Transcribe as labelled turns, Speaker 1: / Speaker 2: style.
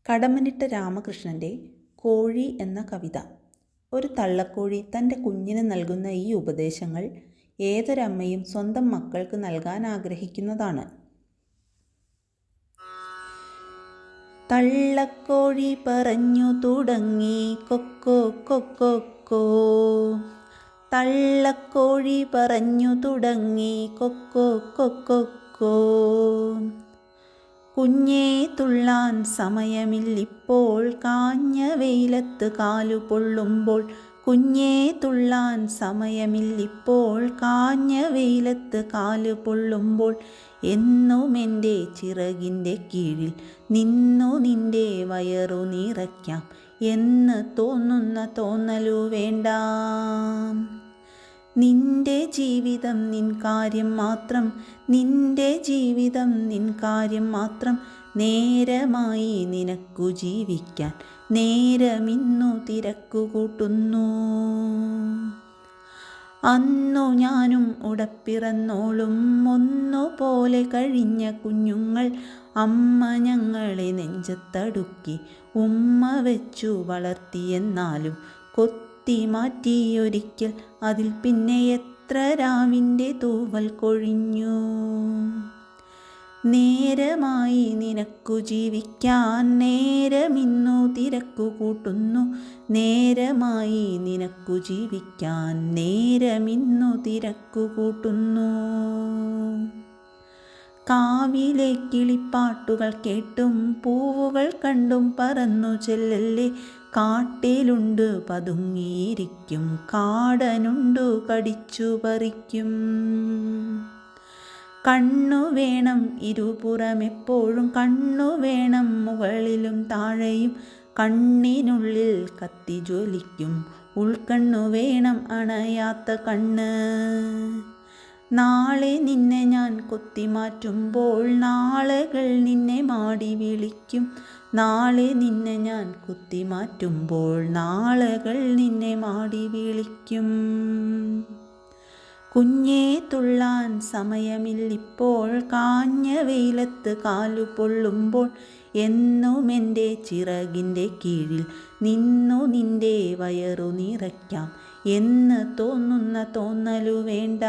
Speaker 1: കടമ്മനിട്ട രാമകൃഷ്ണൻ്റെ കോഴി എന്ന കവിത. ഒരു തള്ളക്കോഴി തൻ്റെ കുഞ്ഞിന് നൽകുന്ന ഈ ഉപദേശങ്ങൾ ഏതൊരമ്മയും സ്വന്തം മക്കൾക്ക് നൽകാൻ ആഗ്രഹിക്കുന്നതാണ്. തള്ളക്കോഴി പറഞ്ഞു തുടങ്ങി കൊക്കോ കൊക്കോ. തള്ളക്കോഴി പറഞ്ഞു തുടങ്ങി കൊക്കോ കൊക്കോ. കുഞ്ഞേ തുള്ളാൻ സമയമില്ലിപ്പോൾ, കാഞ്ഞ വെയിലത്ത് കാലു പൊള്ളുമ്പോൾ. കുഞ്ഞേ തുള്ളാൻ സമയമില്ലിപ്പോൾ, കാഞ്ഞ വെയിലത്ത് കാലു പൊള്ളുമ്പോൾ. എന്നുമെൻ്റെ ചിറകിൻ്റെ കീഴിൽ നിന്നു നിൻ്റെ വയറു നിറയ്ക്കാം എന്ന് തോന്നുന്ന തോന്നലു വേണ്ട. നിന്റെ ജീവിതം നിൻ കാര്യം മാത്രം, നിന്റെ ജീവിതം നിൻ കാര്യം മാത്രം. നേരമായി നിനക്കു ജീവിക്കാൻ നേരമിന്നു തിരക്കു കൂട്ടുന്നു. അന്നു ഞാനും ഉടപ്പിറന്നോളും ഒന്നുപോലെ കഴിഞ്ഞ കുഞ്ഞുങ്ങൾ. അമ്മ ഞങ്ങളെ നെഞ്ചത്തടുക്കി ഉമ്മ വെച്ചു വളർത്തിയെന്നാലും കൊത്തി മാറ്റിയൊരിക്കൽ അതിൽ പിന്നെ എത്ര രാവിൻ്റെ തൂവൽ കൊഴിഞ്ഞു. നേരമായി നിനക്കു ജീവിക്കാൻ നേരമിന്നു തിരക്കു കൂട്ടുന്നു. നേരമായി നിനക്കു ജീവിക്കാൻ നേരമിന്നു തിരക്കു കൂട്ടുന്നു. കാവിലെ കിളിപ്പാട്ടുകൾ കേട്ടും പൂവുകൾ കണ്ടും പറന്നു ചെല്ലല്ലേ. കാട്ടിലുണ്ട് പതുങ്ങിയിരിക്കും കാടനുണ്ടു കടിച്ചു പറിക്കും. കണ്ണു വേണം ഇരുപുറമെപ്പോഴും, കണ്ണു വേണം മുകളിലും താഴെയും. കണ്ണിനുള്ളിൽ കത്തി ജ്വലിക്കും ഉൾക്കണ്ണു വേണം അണയാത്ത കണ്ണ്. നാളെ നിന്നെ ഞാൻ കൊത്തിമാറ്റുമ്പോൾ നാളുകൾ നിന്നെ മാടി വിളിക്കും. നാളെ നിന്നെ ഞാൻ കുത്തിമാറ്റുമ്പോൾ നാളുകൾ നിന്നെ മാടി വിളിക്കും. കുഞ്ഞേ തുള്ളാൻ സമയമില്ലിപ്പോൾ, കാഞ്ഞ വെയിലത്ത് കാലു പൊള്ളുമ്പോൾ. എന്നുമെൻ്റെ ചിറകിൻ്റെ കീഴിൽ നിന്നു നിൻ്റെ വയറു നിറയ്ക്കാം എന്ന് തോന്നുന്ന തോന്നലു വേണ്ട.